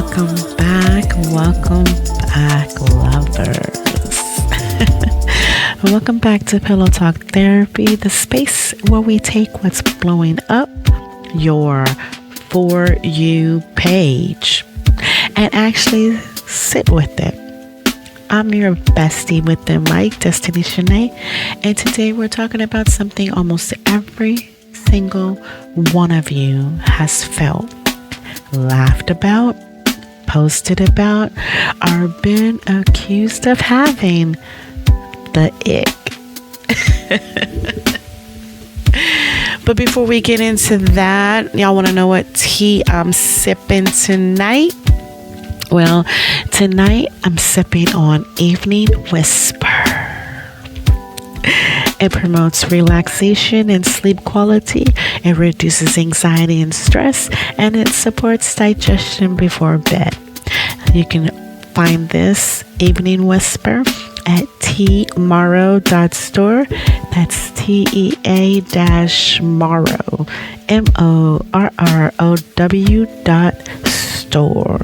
Welcome back, lovers. Welcome back to Pillow Talk Therapy, the space where we take what's blowing up your For You page and actually sit with it. I'm your bestie with the mic, Destiny Shanae, and today we're talking about something almost every single one of you has felt, laughed about, posted about, or been accused of having: the ick. But before we get into that, y'all want to know what tea I'm sipping tonight? Well, tonight I'm sipping on Evening Whisper. It promotes relaxation and sleep quality. It reduces anxiety and stress, and it supports digestion before bed. You can find this Evening Whisper at teamorrow.store. That's TEA-Morrow, MORROW.store.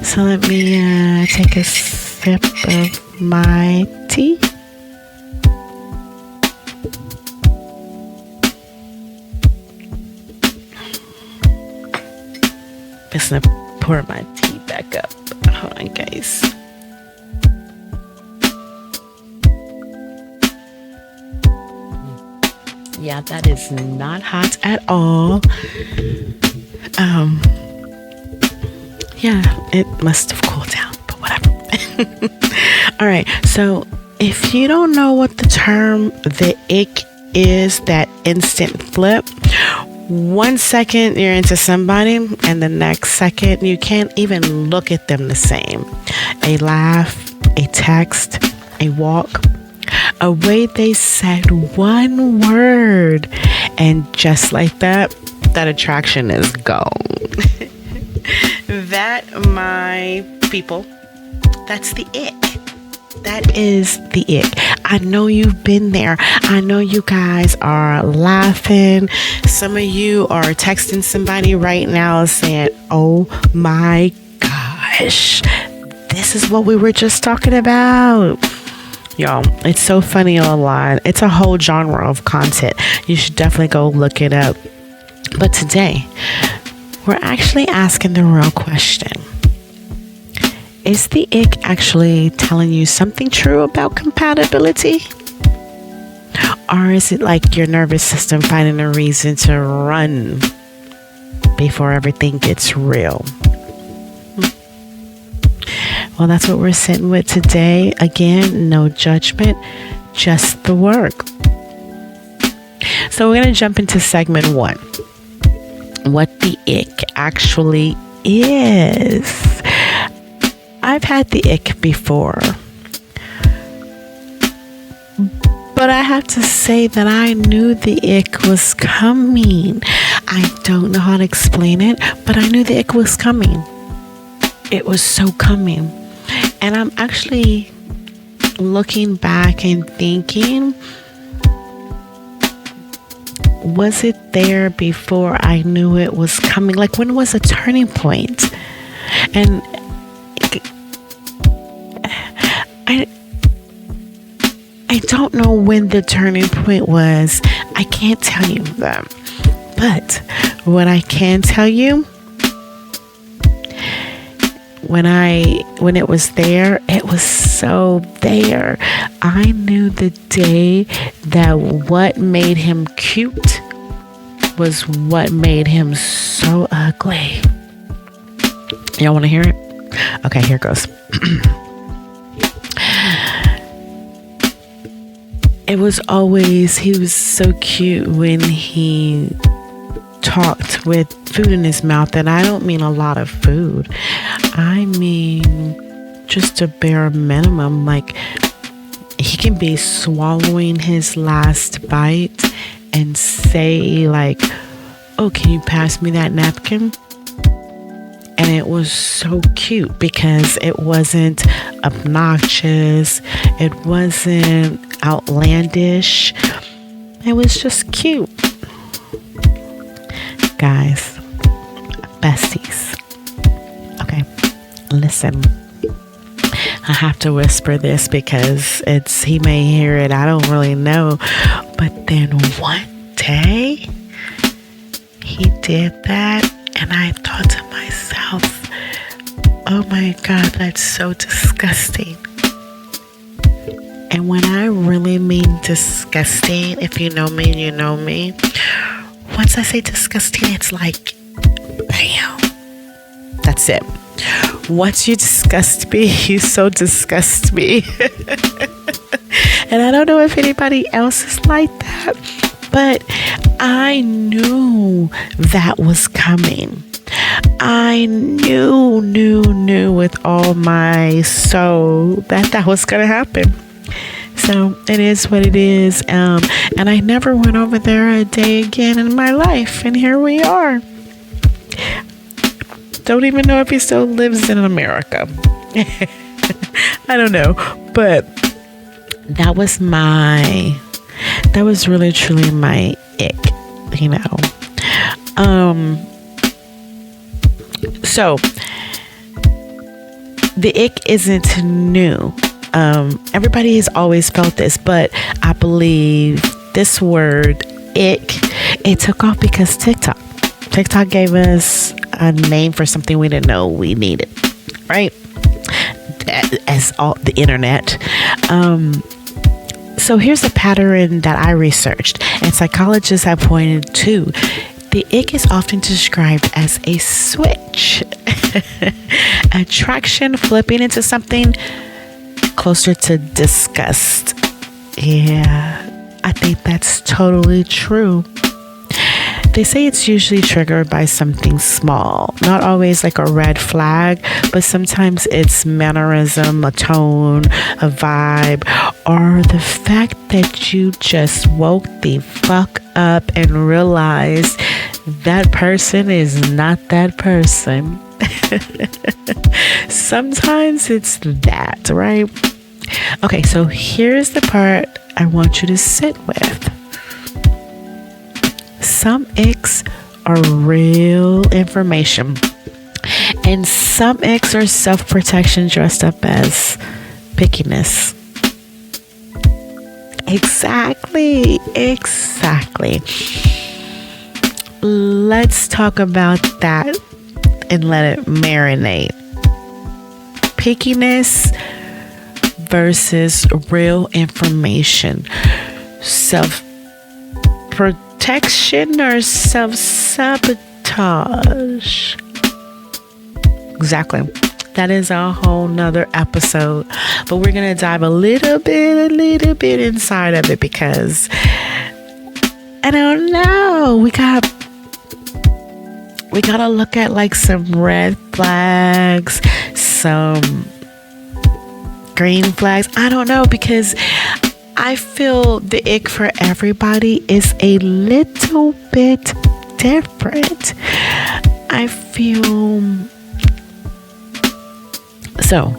So let me take a sip of my tea. Just gonna pour my tea back up. Hold on, guys. Yeah, that is not hot at all. Yeah, it must have cooled down, but whatever. All right, so if you don't know what the term the ick is, that instant flip, 1 second you're into somebody and the next second you can't even look at them the same. A laugh, a text, a walk, a way they said one word, and just like that, that attraction is gone. That, my people, that's the ick. That is the ick. I know you've been there. I know you guys are laughing. Some of you are texting somebody right now saying, oh my gosh, this is what we were just talking about. Y'all, it's so funny online. It's a whole genre of content. You should definitely go look it up. But today, we're actually asking the real question. Is the ick actually telling you something true about compatibility? Or is it like your nervous system finding a reason to run before everything gets real? Well, that's what we're sitting with today. Again, no judgment, just the work. So we're going to jump into segment 1. What the ick actually is. I've had the ick before, but I have to say that I knew the ick was coming. I don't know how to explain it, but I knew the ick was coming. It was so coming. And I'm actually looking back and thinking, was it there before I knew it was coming? Like, when was a turning point? And I don't know when the turning point was. I can't tell you that. But what I can tell you, when it was there, it was so there. I knew the day that what made him cute was what made him so ugly. Y'all want to hear it? Okay, here goes. It was always, he was so cute when he talked with food in his mouth. And I don't mean a lot of food. I mean just a bare minimum. Like, he can be swallowing his last bite and say like, oh, can you pass me that napkin? And it was so cute because it wasn't obnoxious. It wasn't outlandish. It was just cute. Guys, besties. Okay, listen. I have to whisper this because he may hear it. I don't really know. But then one day, he did that. And I thought to myself, oh my God, that's so disgusting. And when I really mean disgusting, if you know me, you know me. Once I say disgusting, it's like, bam. That's it. Once you disgust me, you so disgust me. And I don't know if anybody else is like that, but I knew that was coming. I knew with all my soul that was going to happen. So it is what it is. And I never went over there a day again in my life. And here we are. Don't even know if he still lives in America. I don't know. But that was really truly my ick, you know. So the ick isn't new. Everybody has always felt this, but I believe this word ick, it took off because TikTok gave us a name for something we didn't know we needed, right? As all the internet. So here's a pattern that I researched, and psychologists have pointed to. The ick is often described as a switch, attraction flipping into something closer to disgust. Yeah, I think that's totally true. They say it's usually triggered by something small, not always like a red flag, but sometimes it's mannerism, a tone, a vibe, or the fact that you just woke the fuck up and realized that person is not that person. Sometimes it's that, right? Okay, so here's the part I want you to sit with. Some icks are real information, and some icks are self-protection dressed up as pickiness. Exactly. Let's talk about that and let it marinate. Pickiness versus real information. Self-protection or self-sabotage? Exactly. That is a whole nother episode. But we're going to dive a little bit inside of it because I don't know. We got to look at like some red flags, some green flags. I don't know, because I feel the ick for everybody is a little bit different. I feel so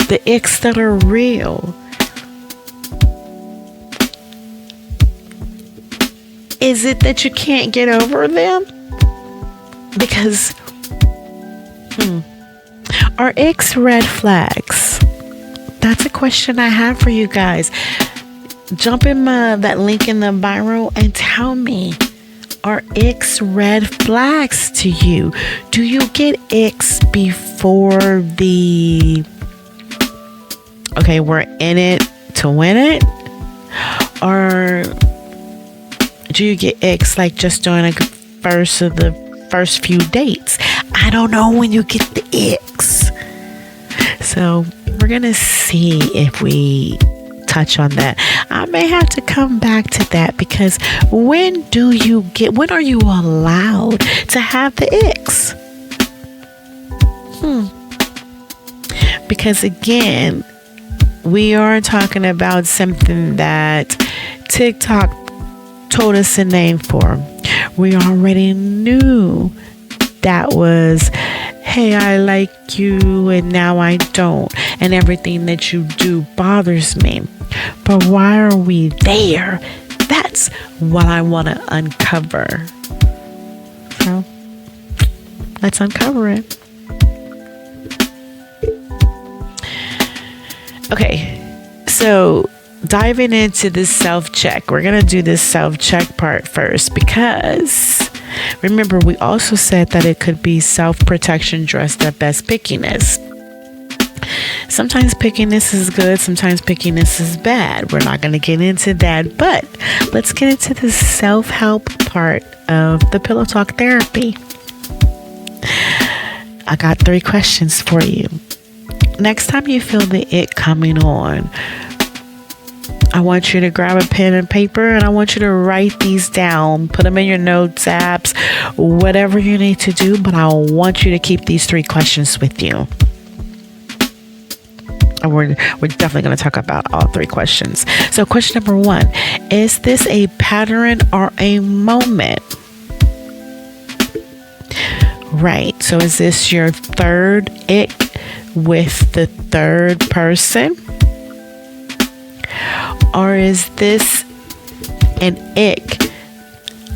the icks that are real, is it that you can't get over them? Because are icks red flags? That's a question I have for you guys. Jump in that link in the bio and tell me, are icks red flags to you? Do you get icks before we're in it to win it? Or do you get icks like just during the first few dates? I don't know when you get the icks. So we're going to see if we touch on that. I may have to come back to that, because when are you allowed to have the icks? Because again, we are talking about something that TikTok told us a name for. We already knew that was, hey, I like you and now I don't, and everything that you do bothers me. But why are we there? That's what I want to uncover. So Let's uncover it. Okay, so diving into this self-check, we're going to do this self-check part first because remember, we also said that it could be self-protection dressed up as pickiness. Sometimes pickiness is good, sometimes pickiness is bad. We're not going to get into that, but let's get into the self-help part of the Pillow Talk therapy. I got 3 questions for you. Next time you feel the ick coming on, I want you to grab a pen and paper and I want you to write these down. Put them in your notes apps, whatever you need to do, but I want you to keep these 3 questions with you. And we're definitely going to talk about all 3 questions. So question number 1, is this a pattern or a moment? Right. So is this your third ick with the third person? Or is this an ick?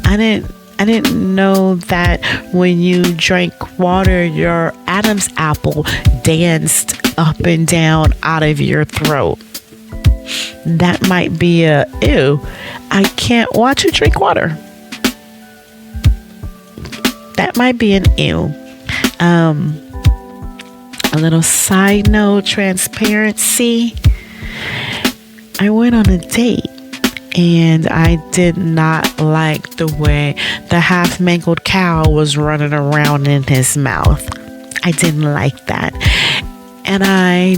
I didn't know that when you drank water, your Adam's apple danced up and down out of your throat. That might be a ew. I can't watch you drink water. That might be an ew. A little side note, transparency. I went on a date and I did not like the way the half-mangled cow was running around in his mouth. I didn't like that. And I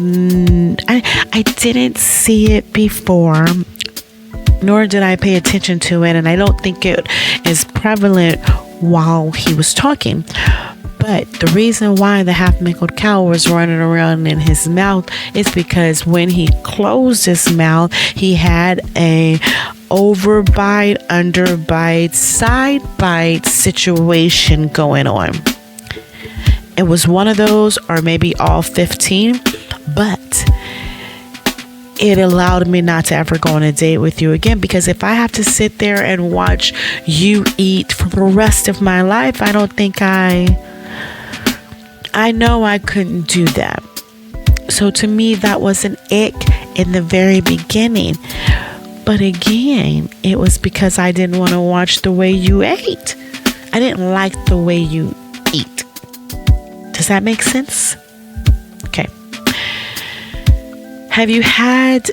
didn't see it before, nor did I pay attention to it. And I don't think it is prevalent while he was talking. But the reason why the half-mangled cow was running around in his mouth is because when he closed his mouth, he had a overbite, underbite, side bite situation going on. It was one of those, or maybe all 15, but it allowed me not to ever go on a date with you again, because if I have to sit there and watch you eat for the rest of my life, I don't think I know I couldn't do that. So to me, that was an ick in the very beginning. But again, it was because I didn't want to watch the way you ate. I didn't like the way you eat. Does that make sense? Okay. Have you had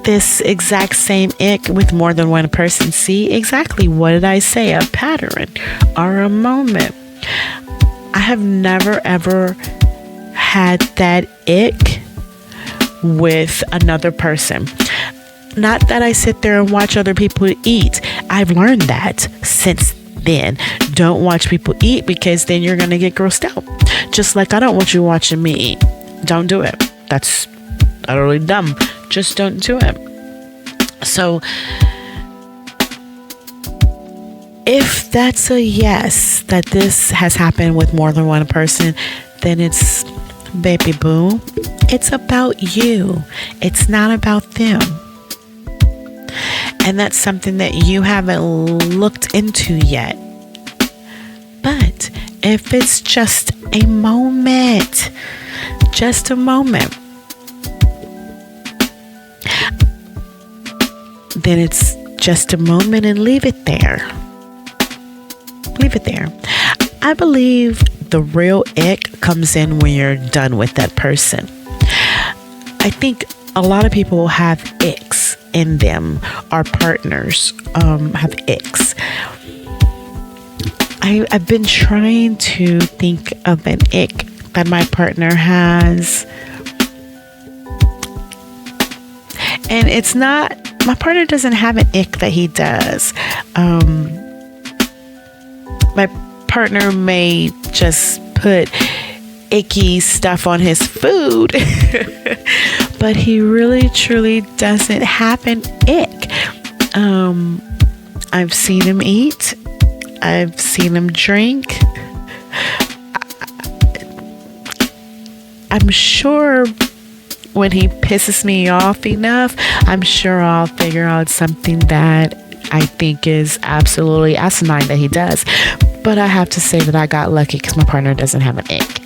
this exact same ick with more than one person? See, exactly. What did I say? A pattern or a moment. I have never ever had that ick with another person. Not that I sit there and watch other people eat. I've learned that since then. Don't watch people eat, because then you're going to get grossed out. Just like I don't want you watching me eat. Don't do it. That's utterly dumb. Just don't do it. So if that's a yes, that this has happened with more than one person, then it's, baby boo, it's about you. It's not about them. And that's something that you haven't looked into yet. But if it's just a moment, then it's just a moment and leave it there. Leave it there. I believe the real ick comes in when you're done with that person. I think a lot of people have icks in them. Our partners have icks. I've been trying to think of an ick that my partner has. And it's not, my partner doesn't have an ick that he does. My partner may just put icky stuff on his food, but he really truly doesn't have an ick. I've seen him eat. I've seen him drink. I'm sure when he pisses me off enough, I'm sure I'll figure out something that I think is absolutely asinine that he does. But I have to say that I got lucky because my partner doesn't have an ick.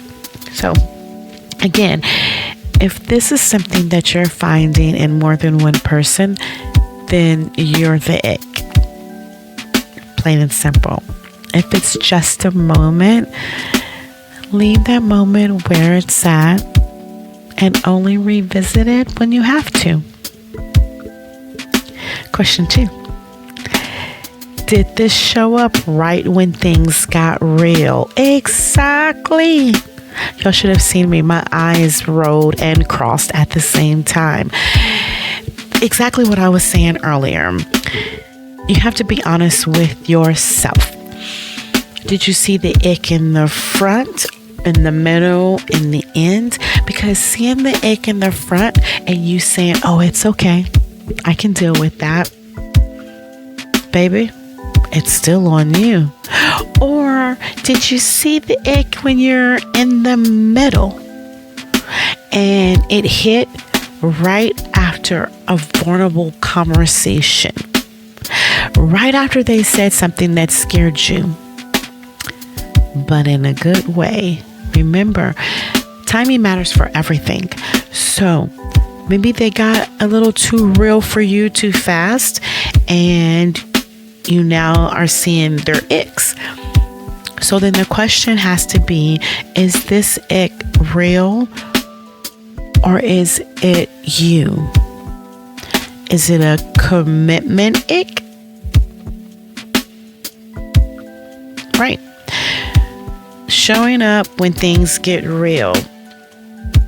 So again, if this is something that you're finding in more than one person, then you're the ick. Plain and simple. If it's just a moment, leave that moment where it's at and only revisit it when you have to. Question 2. Did this show up right when things got real? Exactly. Y'all should have seen me. My eyes rolled and crossed at the same time. Exactly what I was saying earlier. You have to be honest with yourself. Did you see the ick in the front, in the middle, in the end? Because seeing the ick in the front and you saying, oh, it's okay, I can deal with that, baby, it's still on you. Or did you see the ick when you're in the middle and it hit right after a vulnerable conversation? Right after they said something that scared you, but in a good way. Remember, timing matters for everything. So maybe they got a little too real for you too fast, and you now are seeing their icks. So then the question has to be, is this ick real or is it you? Is it a commitment ick? Right. Showing up when things get real.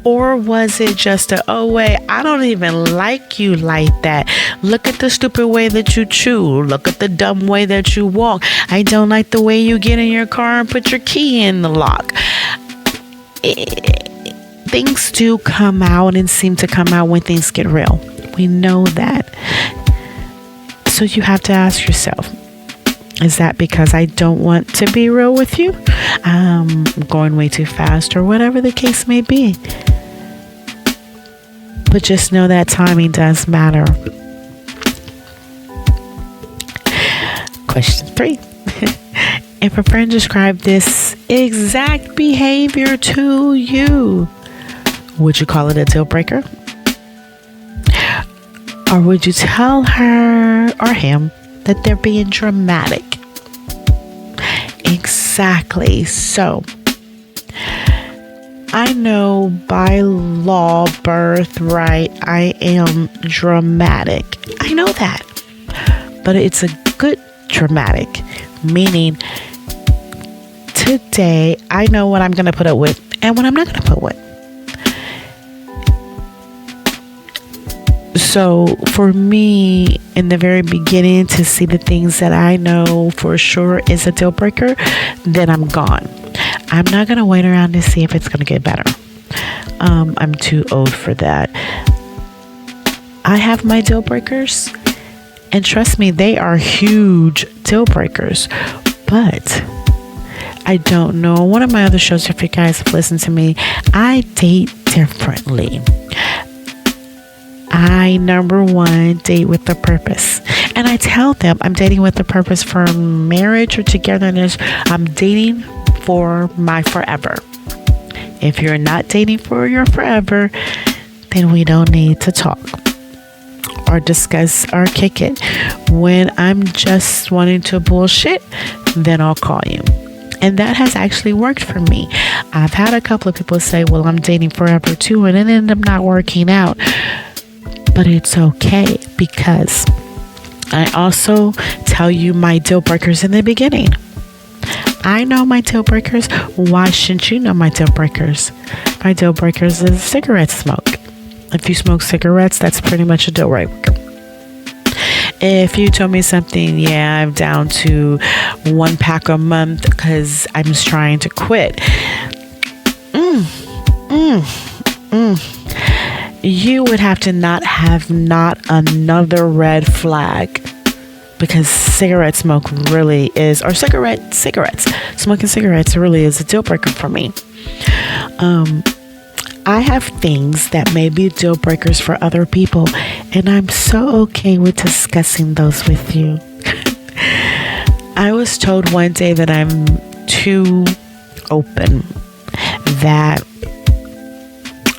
Or was it just a, oh wait, I don't even like you like that. Look at the stupid way that you chew. Look at the dumb way that you walk. I don't like the way you get in your car and put your key in the lock. Things do come out and seem to come out when things get real. We know that. So you have to ask yourself, is that because I don't want to be real with you? I'm going way too fast, or whatever the case may be. But just know that timing does matter. Question 3. If a friend described this exact behavior to you, would you call it a deal breaker? Or would you tell her or him that they're being dramatic? Exactly. So, I know by law, birthright, I am dramatic. I know that. But it's a good dramatic, meaning today I know what I'm going to put up with and what I'm not going to put with. So for me, in the very beginning, to see the things that I know for sure is a deal breaker, then I'm gone. I'm not going to wait around to see if it's going to get better. I'm too old for that. I have my deal breakers, and trust me, they are huge deal breakers. But I don't know. One of my other shows, if you guys have listened to me, I date differently. I, number one, date with a purpose. And I tell them I'm dating with a purpose for marriage or togetherness. I'm dating for my forever. If you're not dating for your forever, then we don't need to talk or discuss or kick it. When I'm just wanting to bullshit, then I'll call you. And that has actually worked for me. I've had a couple of people say, well, I'm dating forever too, and it ended up not working out. But it's okay, because I also tell you my deal breakers in the beginning. I know my deal breakers. Why shouldn't you know my deal breakers? My deal breakers is cigarette smoke. If you smoke cigarettes, that's pretty much a deal breaker. If you told me something, yeah, I'm down to 1 pack a month because I'm just trying to quit. You would have to not have not another red flag, because cigarette smoke really is, or cigarettes, smoking cigarettes really is a deal breaker for me. I have things that may be deal breakers for other people, and I'm so okay with discussing those with you. I was told one day that I'm too open, that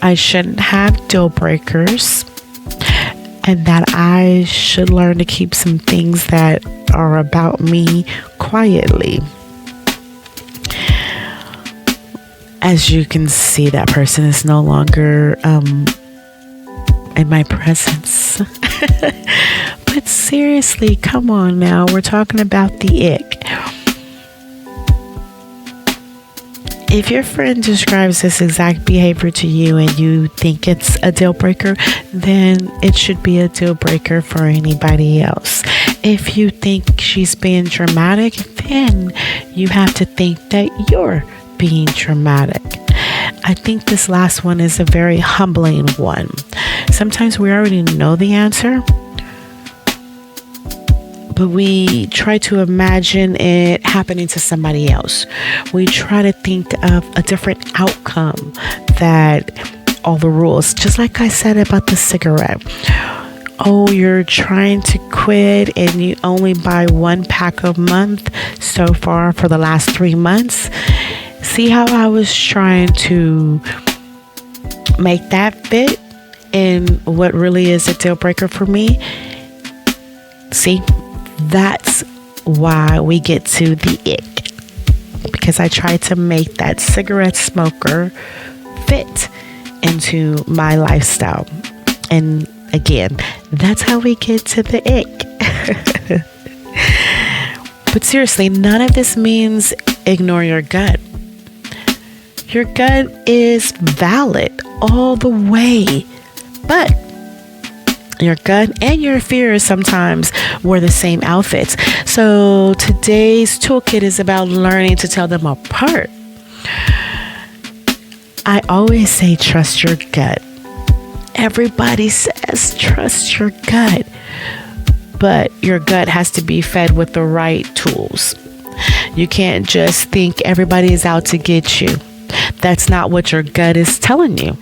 I shouldn't have deal breakers, and that I should learn to keep some things that are about me quietly. As you can see, that person is no longer in my presence. But seriously, come on now. We're talking about the ick. If your friend describes this exact behavior to you and you think it's a deal breaker, then it should be a deal breaker for anybody else. If you think she's being dramatic, then you have to think that you're being dramatic. I think this last one is a very humbling one. Sometimes we already know the answer, but we try to imagine it happening to somebody else. We try to think of a different outcome that all the rules, just like I said about the cigarette. Oh, you're trying to quit and you only buy 1 pack a month so far for the last 3 months. See how I was trying to make that fit in what really is a deal breaker for me? See? That's why we get to the ick, because I tried to make that cigarette smoker fit into my lifestyle. And again, that's how we get to the ick. But seriously, none of this means ignore your gut. Your gut is valid all the way, but your gut and your fears sometimes wear the same outfits. So today's toolkit is about learning to tell them apart. I always say trust your gut. Everybody says trust your gut, but your gut has to be fed with the right tools. You can't just think everybody is out to get you. That's not what your gut is telling you.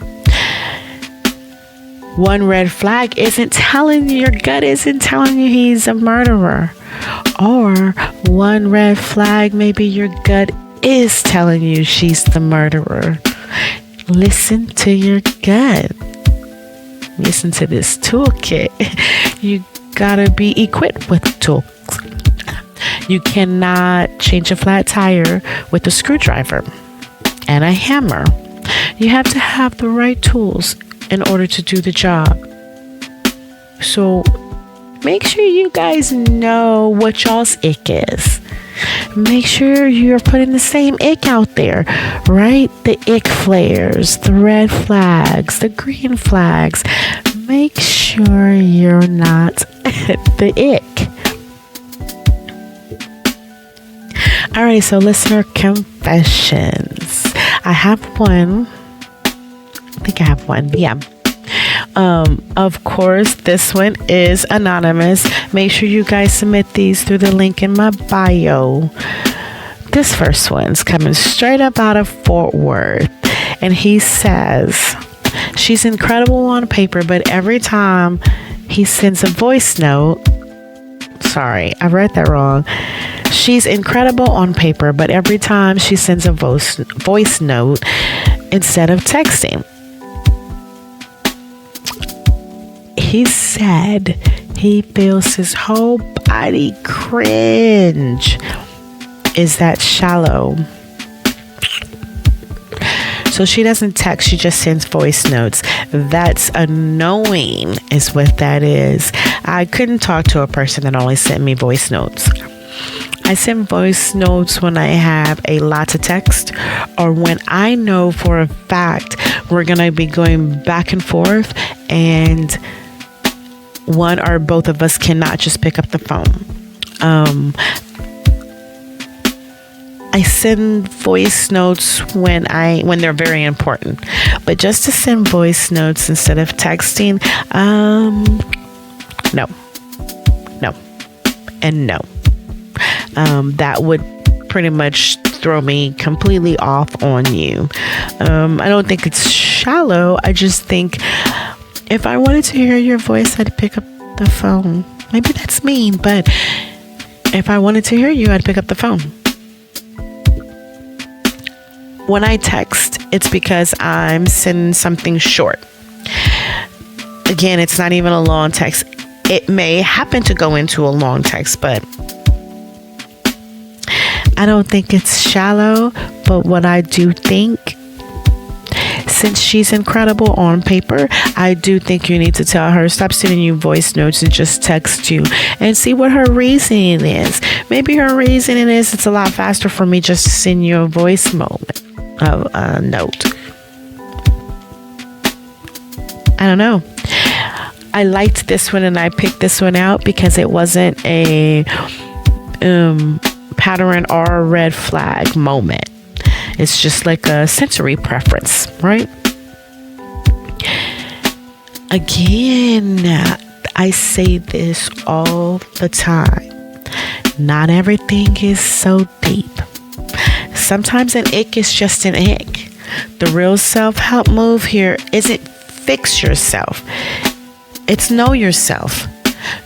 One red flag isn't telling you, your gut isn't telling you he's a murderer. Or one red flag, maybe your gut is telling you she's the murderer. Listen to your gut. Listen to this toolkit. You gotta be equipped with tools. You cannot change a flat tire with a screwdriver and a hammer. You have to have the right tools in order to do the job. So make sure you guys know what y'all's ick is. Make sure you're putting the same ick out there, right? The ick flares, the red flags, the green flags. Make sure you're not the ick. Alright, so listener confessions. I have one. I think I have one. Yeah. Of course, this one is anonymous. Make sure you guys submit these through the link in my bio. This first one's coming straight up out of Fort Worth. And he says, she's incredible on paper, but every time he sends a voice note, sorry, I read that wrong. She's incredible on paper, but every time she sends a voice note instead of texting. He said he feels his whole body cringe. Is that shallow? So she doesn't text, she just sends voice notes. That's annoying is what that is. I couldn't talk to a person that only sent me voice notes. I send voice notes when I have a lot to text or when I know for a fact we're going to be going back and forth and one or both of us cannot just pick up the phone. I send voice notes when they're very important, but just to send voice notes instead of texting, no, and no. That would pretty much throw me completely off on you. I don't think it's shallow. I just think if I wanted to hear your voice, I'd pick up the phone. Maybe that's mean, but If I wanted to hear you, I'd pick up the phone. When I text, it's because I'm sending something short. Again, it's not even a long text. It may happen to go into a long text, but I don't think it's shallow. But what I do think, since she's incredible on paper, I do think you need to tell her, stop sending you voice notes and just text you and see what her reasoning is. Maybe her reasoning is it's a lot faster for me just to send you a voice note. I don't know. I liked this one and I picked this one out because it wasn't a pattern or a red flag moment. It's just like a sensory preference, right? Again, I say this all the time. Not everything is so deep. Sometimes an ick is just an ick. The real self-help move here isn't fix yourself. It's know yourself.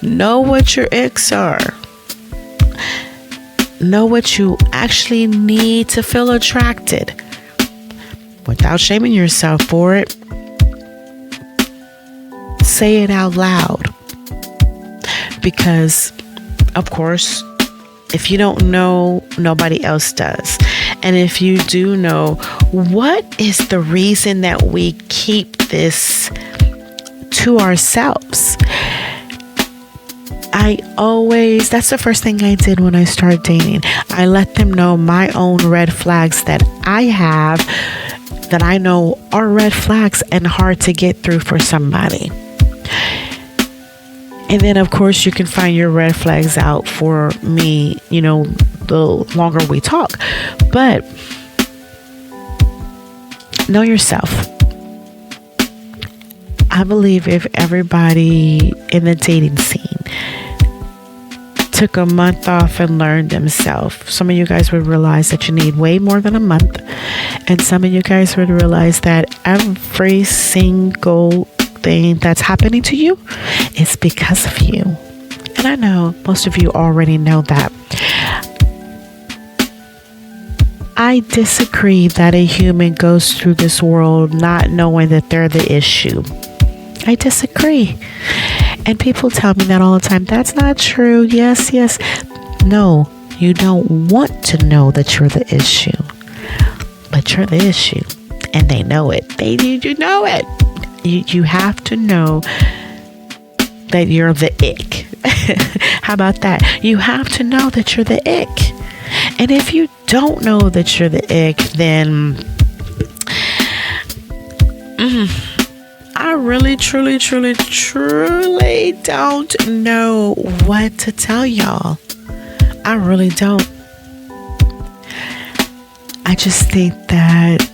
Know what your icks are. Know what you actually need to feel attracted without shaming yourself for it. Say it out loud. Because, of course, if you don't know, nobody else does. And if you do know, what is the reason that we keep this to ourselves? That's the first thing I did when I started dating. I let them know my own red flags that I have, that I know are red flags and hard to get through for somebody. And then, of course, you can find your red flags out for me, the longer we talk. But know yourself. I believe if everybody in the dating scene took a month off and learned themselves, some of you guys would realize that you need way more than a month. And some of you guys would realize that every single thing that's happening to you is because of you. And I know most of you already know that. I disagree that a human goes through this world not knowing that they're the issue. I disagree. And people tell me that all the time. That's not true. Yes. No, you don't want to know that you're the issue. But you're the issue. And they know it. They need you to know it. You have to know that you're the ick. How about that? You have to know that you're the ick. And if you don't know that you're the ick, then I really, truly don't know what to tell y'all. I really don't. I just think that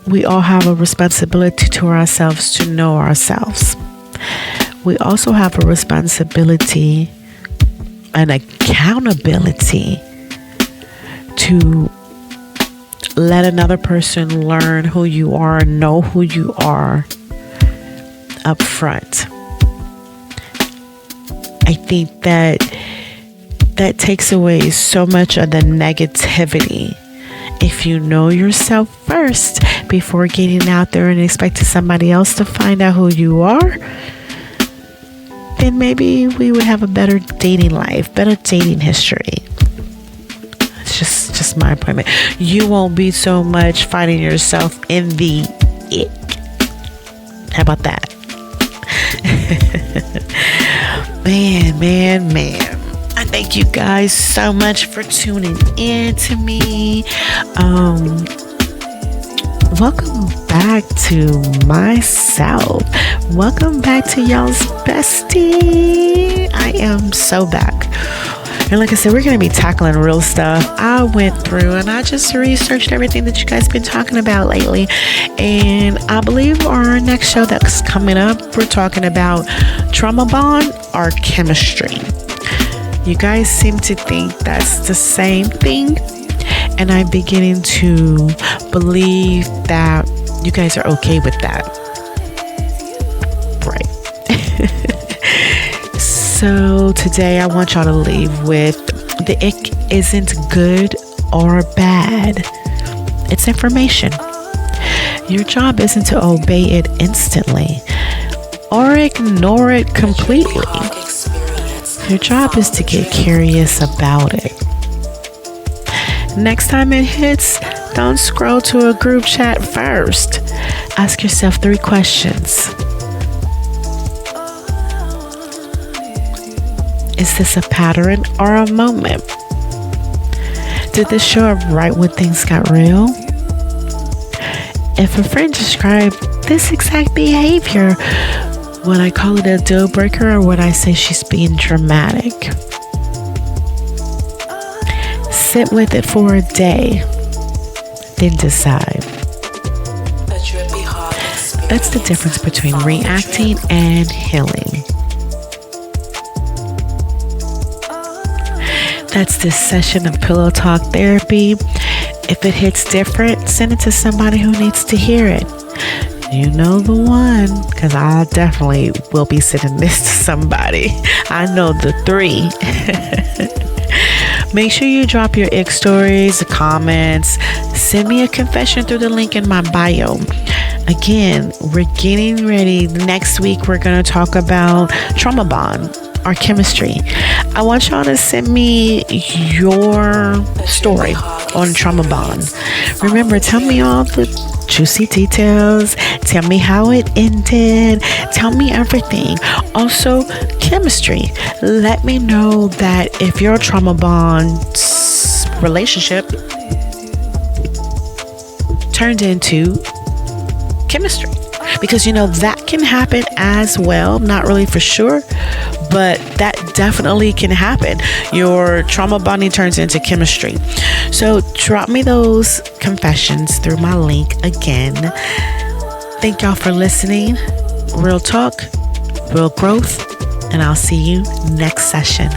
we all have a responsibility to ourselves to know ourselves. We also have a responsibility and accountability to let another person learn who you are, know who you are up front. I think that takes away so much of the negativity. If you know yourself first before getting out there and expecting somebody else to find out who you are, then maybe we would have a better dating life, better dating history. It's just my appointment. You won't be so much finding yourself in the ick. How about that? Man. I thank you guys so much for tuning in to me. Welcome back to myself. Welcome back to y'all's bestie. I am so back. And like I said, we're going to be tackling real stuff. I went through and I just researched everything that you guys been talking about lately. And I believe our next show that's coming up, we're talking about trauma bond or chemistry. You guys seem to think that's the same thing. And I'm beginning to believe that you guys are okay with that. Right. So today I want y'all to leave with the ick isn't good or bad. It's information. Your job isn't to obey it instantly or ignore it completely. Your job is to get curious about it. Next time it hits, don't scroll to a group chat first. Ask yourself 3 questions. Is this a pattern or a moment? Did this show up right when things got real? If a friend described this exact behavior, would I call it a deal breaker or would I say she's being dramatic? Sit with it for a day, then decide. That's the difference between reacting and healing. That's this session of Pillow Talk Therapy. If it hits different, send it to somebody who needs to hear it. You know the one, because I definitely will be sending this to somebody. I know the 3. Make sure you drop your ick stories, comments. Send me a confession through the link in my bio. Again, we're getting ready. Next week, we're going to talk about trauma bond, our chemistry. I want y'all to send me your story on trauma bond. Remember, tell me all the juicy details. Tell me how it ended. Tell me everything. Also, chemistry. Let me know that if your trauma bond relationship turned into chemistry. Because that can happen as well. Not really for sure, but that definitely can happen. Your trauma bonding turns into chemistry. So drop me those confessions through my link again. Thank y'all for listening. Real talk, real growth, and I'll see you next session.